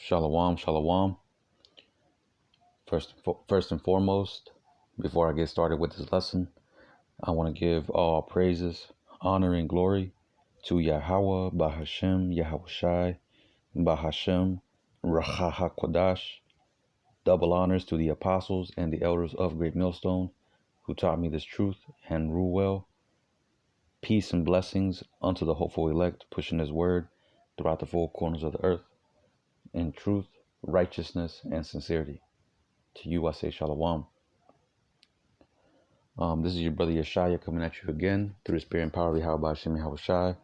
Shalom, shalom. First and foremost, before I get started with this lesson, I want to give all praises, honor, and glory to Yahweh, Bahashem, Yahushai, Bahashem, Raha Double honors to the apostles and the elders of Great Millstone who taught me this truth and rule well. Peace and blessings unto the hopeful elect, pushing his word throughout the four corners of the earth in truth, righteousness, and sincerity. To you I say shalom. This is your brother Yeshaya coming at you again through the spirit and power of Yahweh Hashem Yahushai.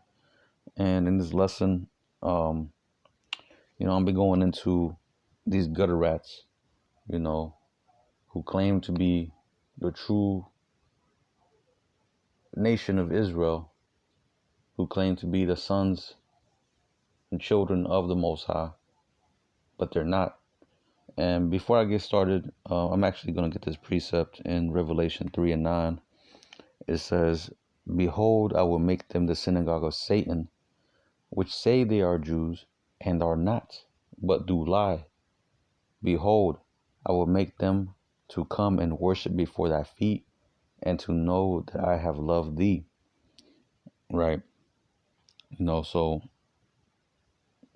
And in this lesson, I'll be going into these gutter rats, who claim to be the true nation of Israel, who claim to be the sons and children of the Most High, but they're not. And before I get started, I'm actually going to get this precept in Revelation 3 and 9. It says, "Behold, I will make them the synagogue of Satan, which say they are Jews, and are not, but do lie. Behold, I will make them to come and worship before thy feet, and to know that I have loved thee." Right? So,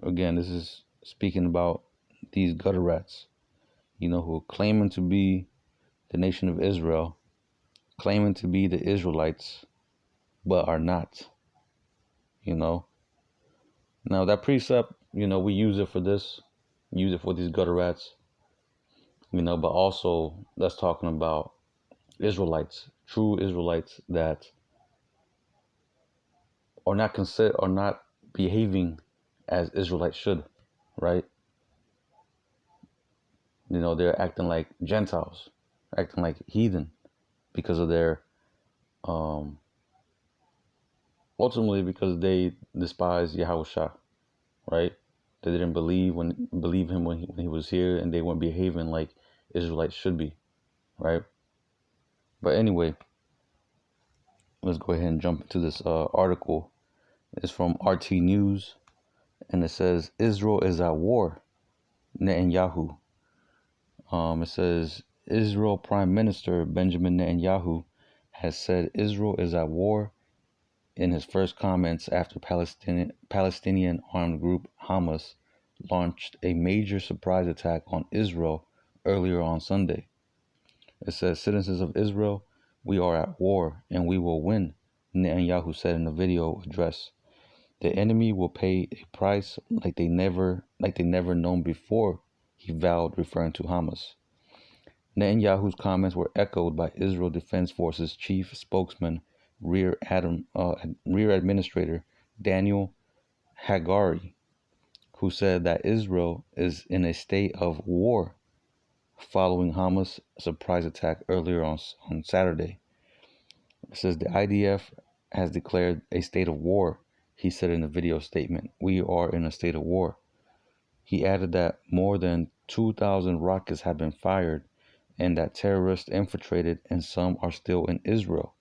again, this is speaking about these gutter rats, who are claiming to be the nation of Israel, claiming to be the Israelites, but are not, Now that precept, we use it for this, use it for these gutter rats, but also that's talking about Israelites, true Israelites that are not behaving as Israelites should, right? They're acting like Gentiles, acting like heathen because of their, ultimately because they despise Yahushua, right? They didn't believe him when he was here, and they weren't behaving like Israelites should be, right? But anyway, let's go ahead and jump into this article. It's from RT News, and it says, Israel is at war, Netanyahu. It says, Israel Prime Minister Benjamin Netanyahu has said Israel is at war in his first comments after Palestinian armed group Hamas launched a major surprise attack on Israel earlier on Sunday. It says, citizens of Israel, we are at war and we will win, Netanyahu said in a video address. The enemy will pay a price like they never known before, he vowed, referring to Hamas. Netanyahu's comments were echoed by Israel Defense Forces chief spokesman, Rear Administrator Daniel Hagari, who said that Israel is in a state of war following Hamas' surprise attack earlier on Saturday. It says the IDF has declared a state of war, he said in a video statement. We are in a state of war. He added that more than 2,000 rockets have been fired and that terrorists infiltrated and some are still in Israel.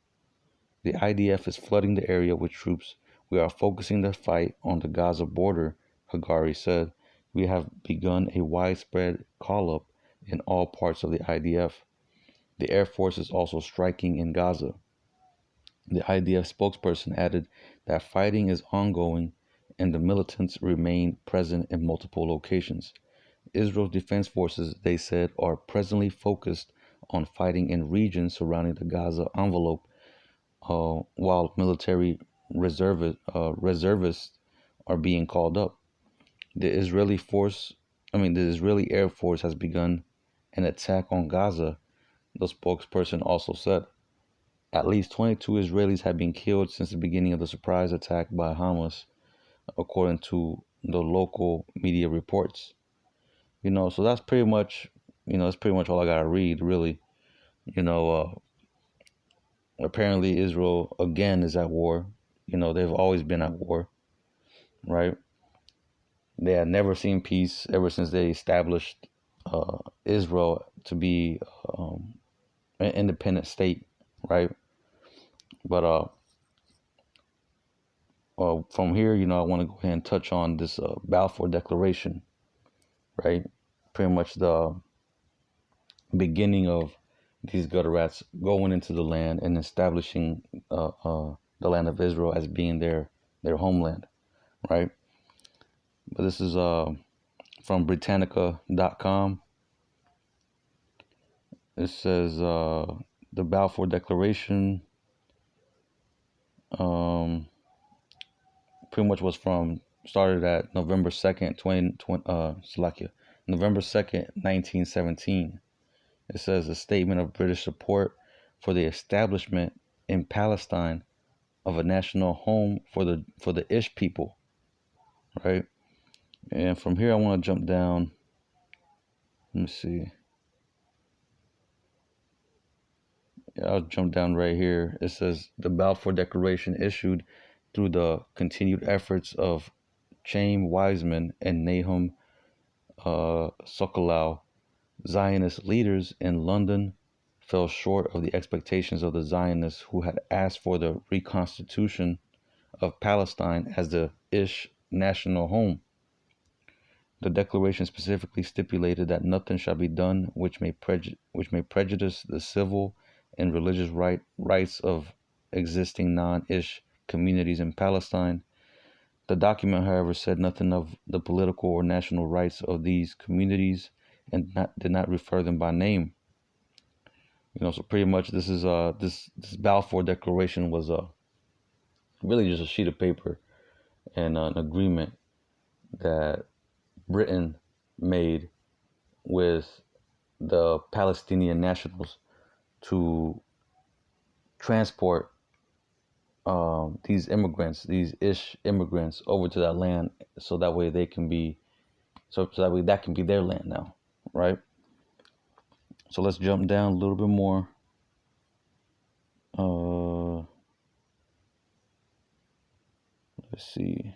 The IDF is flooding the area with troops. We are focusing the fight on the Gaza border, Hagari said. We have begun a widespread call-up in all parts of the IDF. The Air Force is also striking in Gaza. The IDF spokesperson added that fighting is ongoing and the militants remain present in multiple locations. Israel's defense forces, they said, are presently focused on fighting in regions surrounding the Gaza envelope, while military reservists are being called up. The Israeli Air Force has begun an attack on Gaza, the spokesperson also said. At least 22 Israelis have been killed since the beginning of the surprise attack by Hamas, according to the local media reports. So that's pretty much all I gotta read, really. Apparently Israel again is at war. They've always been at war, right? They had never seen peace ever since they established Israel to be an independent state, right? But from here, I want to go ahead and touch on this Balfour Declaration, right? Pretty much the beginning of these gutter rats going into the land and establishing the land of Israel as being their homeland, right? But this is from Britannica.com. It says the Balfour Declaration um, pretty much was started at November 2nd, November 2nd, 1917. It says a statement of British support for the establishment in Palestine of a national home for the Ish people, right? And from here, I want to jump down. Let me see. Yeah, I'll jump down right here. It says the Balfour Declaration issued through the continued efforts of Chaim Weizmann and Nahum Sokolow, Zionist leaders in London, fell short of the expectations of the Zionists who had asked for the reconstitution of Palestine as the Ish national home. The declaration specifically stipulated that nothing shall be done which may prejudice the civil and religious rights of existing non-Ish communities in Palestine. The document, however, said nothing of the political or national rights of these communities and did not refer them by name. So pretty much this is this Balfour Declaration was really just a sheet of paper and an agreement that Britain made with the Palestinian nationals to transport these immigrants, these Ish immigrants, over to that land, so that way they can be, so that way that can be their land now, right? So let's jump down a little bit more. Let's see.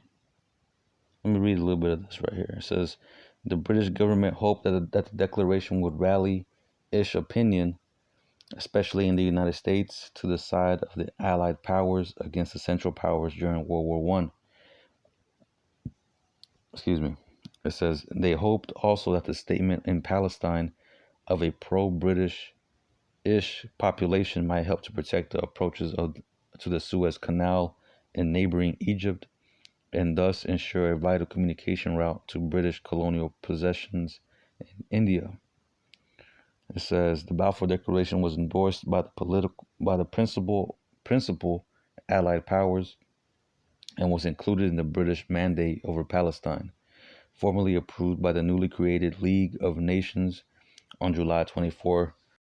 Let me read a little bit of this right here. It says, the British government hoped that the declaration would rally Ish opinion, especially in the United States, to the side of the Allied powers against the Central Powers during World War One. Excuse me. It says, they hoped also that the statement in Palestine of a pro-British-ish population might help to protect the approaches to the Suez Canal in neighboring Egypt, and thus ensure a vital communication route to British colonial possessions in India. It says the Balfour Declaration was endorsed by the principal Allied powers and was included in the British Mandate over Palestine, formally approved by the newly created League of Nations on July 24,